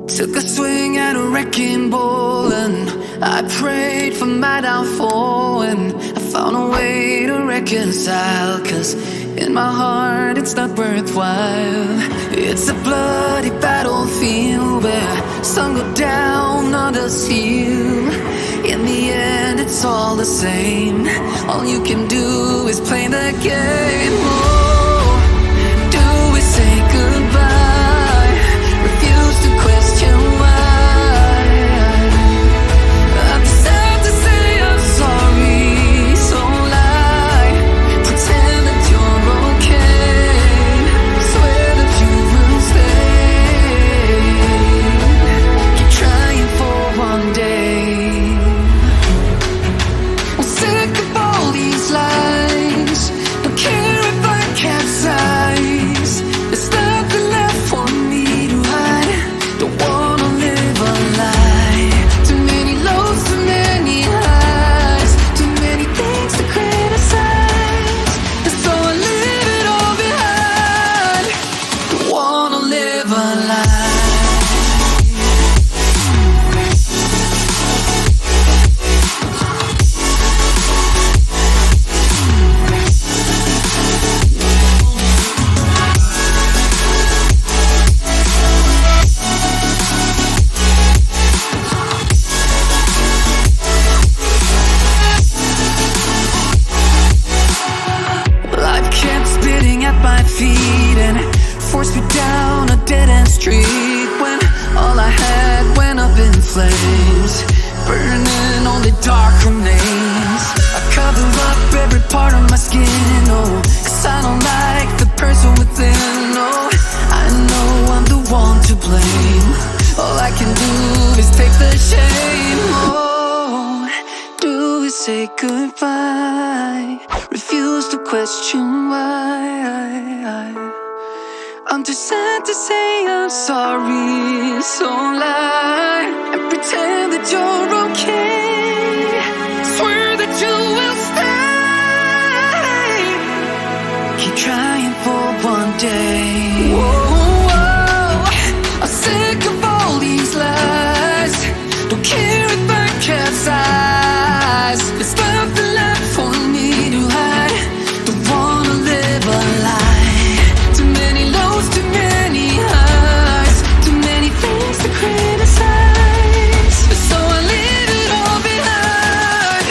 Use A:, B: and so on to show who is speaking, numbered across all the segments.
A: Took a swing at a wrecking ball and I prayed for my downfall, and I found a way to reconcile, 'cause in my heart it's not worthwhile. It's a bloody battlefield where some go down, others heal. In the end it's all the same. All you can do is play the game. Oh, do we say goodbye? Refuse to question why. I'm sad to say I'm sorry, so lie. Pretend that you're okay. Swear that you will stay. Keep trying for one day. I'm sick of all these lies. Don't care if I capsize. There's nothing left for me to hide. Don't wanna live a lie. Too many lows, too many highs. Too many things to criticize. And so I leave it all behind. Don't wanna live a lie. Life kept spitting at my feet and forced me down a dead-end street, when all I had went up in flames, burning only dark remains. I cover up every part of my skin, oh, 'cause I don't like the person within. Oh, I know I'm the one to blame. All I can do is take the shame. Oh, do we say goodbye? Refuse to question why. I'm too sad to say I'm sorry, so lie and pretend that you're okay. Swear that you will stay. Keep trying for one day. Whoa, I'm sick of all these lies. Don't care if I capsize. There's nothing left for me to hide. Don't wanna live a lie. Too many lows, too many highs. Too many things to criticize. So I leave it all behind.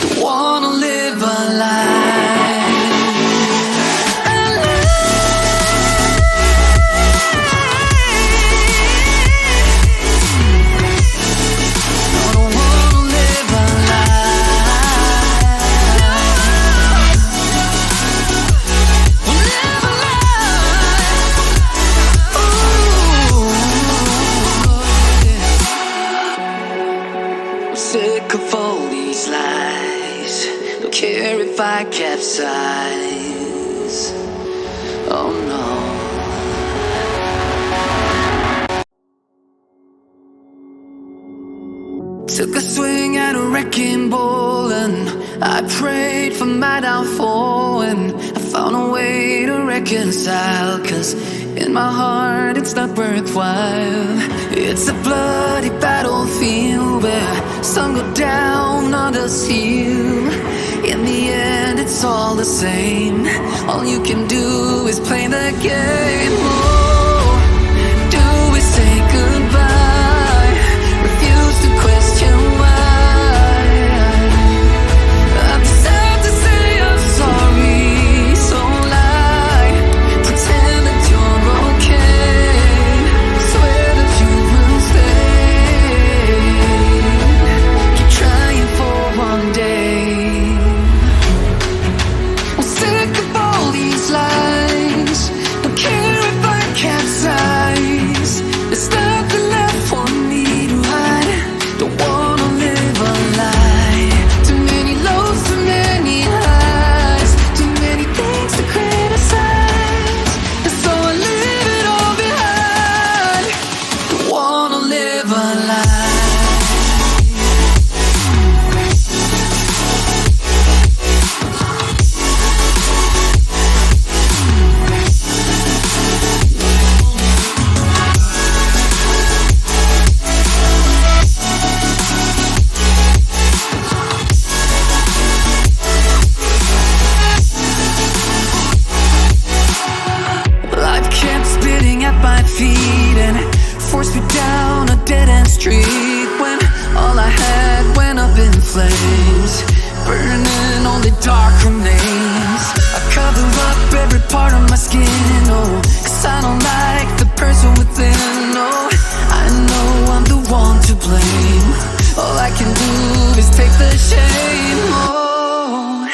A: Don't wanna live a lie. A lie. Don't wanna live a lie. Live a lie. Ooh, yeah. I'm sick of all these lies. Don't care if I capsize. Oh no. Took a swing at a wrecking ball and I prayed for my downfall, and I found a way to reconcile, 'cause in my heart it's not worthwhile. It's a bloody battlefield where some go down, others heal. In the end it's all the same. All you can do is play the game. Oh, do we say goodbye? Refuse to question why. I'm sad to say I'm sorry, so lie. Pretend that you're okay. Swear that you will stay. Keep trying for one day. I'm sick of all these lies. Don't care if I street when all I had went up in flames, burning only dark remains. I cover up every part of my skin, oh, 'cause I don't like the person within, oh. I know I'm the one to blame. All I can do is take the shame, oh.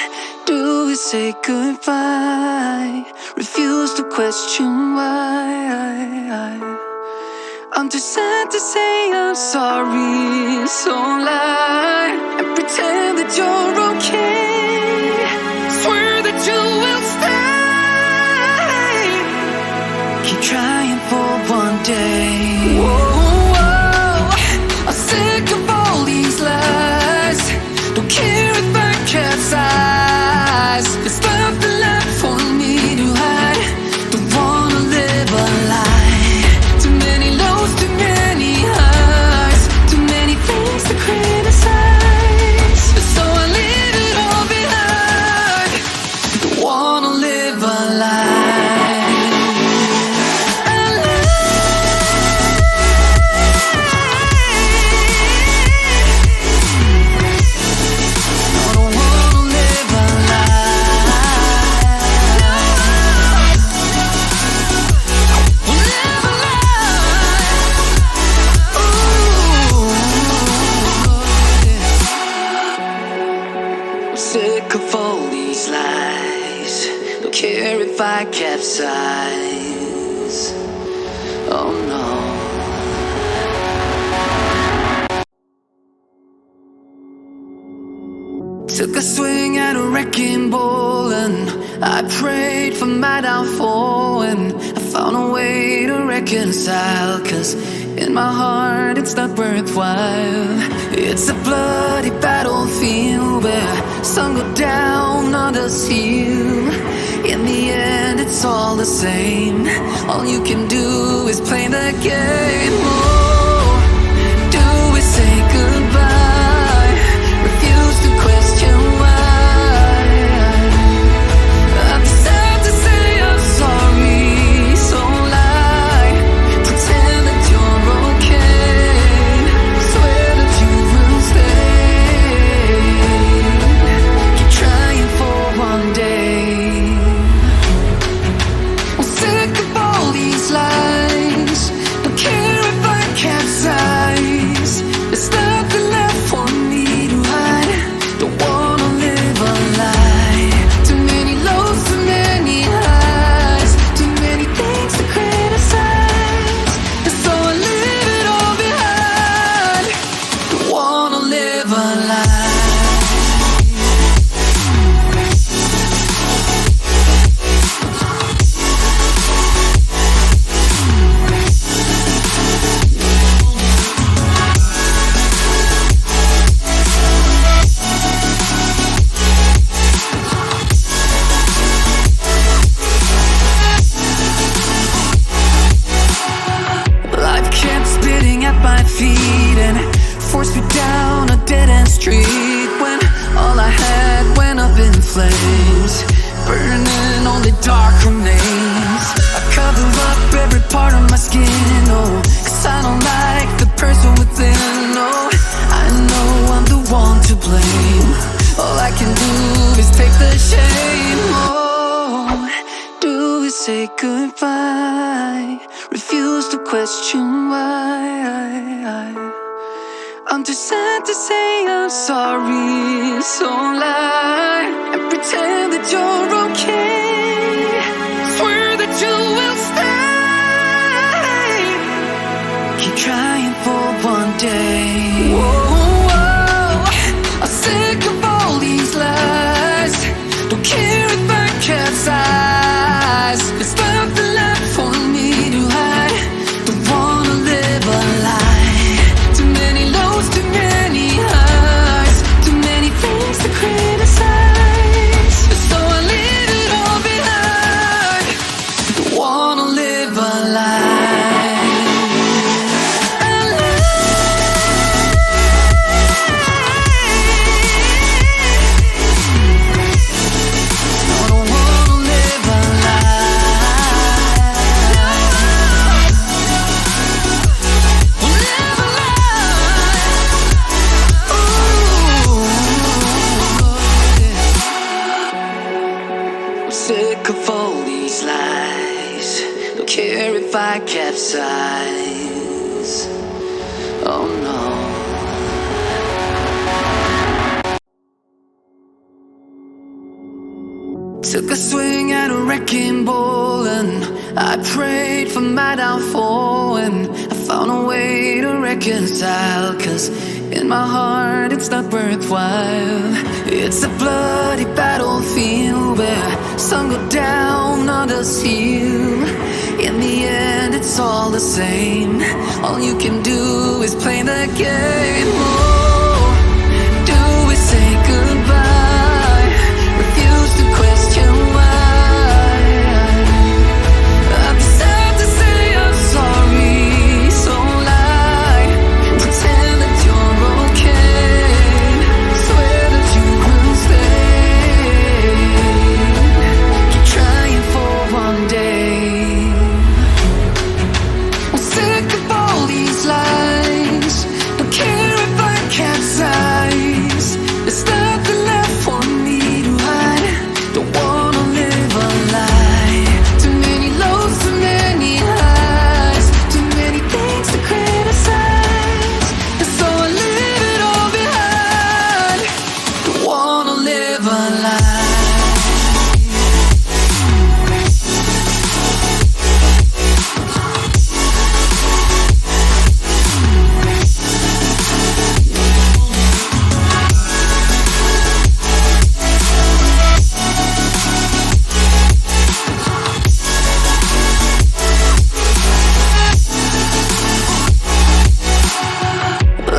A: Do we say goodbye? Refuse to question why. I'm too sad to say I'm sorry, so lie and pretend that you're okay. Swear that you will stay. Keep trying for one day. Whoa, I'm sick of all these lies. Don't care if I capsize. There's nothing left for me to hide. Don't wanna live a lie. Too many lows, too many highs, too many things to criticize. So I leave it all behind. Don't wanna live a lie. Sick of all these lies. Don't care if I capsize. Oh no. Took a swing at a wrecking ball and I prayed for my downfall, and I found a way to reconcile, 'cause in my heart it's not worthwhile. It's a bloody battlefield where some go down, others heal. In the end it's all the same. All you can do is play the game. Oh, do we say goodbye? Refuse to question why. I'm sad to say I'm sorry, so lie, pretend that you're okay. Swear that you will stay. Keep trying for one day. I'm sick of all these lies. Don't care if I capsize. There's nothing left for me to hide. Don't wanna live a lie. Too many lows, too many highs, too many things to criticize. And so I leave it all behind. Don't wanna live a lie. Life kept spitting at my feet and forced me down a dead-end street when all I had went up in flames, burning only dark remains. I cover up every part of my skin, oh, 'cause I don't like the person within, oh. I know I'm the one to blame. All I can do is take the shame, oh. Do we say goodbye? Refuse to question why. I'm too sad to say I'm sorry, so lie and pretend that you're okay. Swear that you will stay. Keep trying for one day. Whoa, I'm sick of all these lies. Don't care if I capsize. There's nothing left for me to hide. Don't wanna live a lie. Too many lows, too many highs, too many things to criticize. sick of all these lies. Don't care if I capsize. Oh no. Took a swing at a wrecking ball and I prayed for my downfall, and I found a way to reconcile, 'cause in my heart it's not worthwhile. It's a bloody battlefield where some go down, others heal. In the end it's all the same. All you can do is play the game. Oh, do we say goodbye? Refuse to question why. I'm sad to say I'm sorry, so lie. Pretend that you're okay. Swear that you will stay. Keep trying for one day. I'm sick of all these lies. Don't care if I capsize. There's nothing left for me to hide. Don't wanna live a lie. Too many lows, too many highs. Too many things to criticize. And so I leave it all behind. Don't wanna live a lie.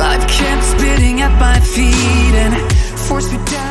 A: Life kept spitting at my feet and forced me down.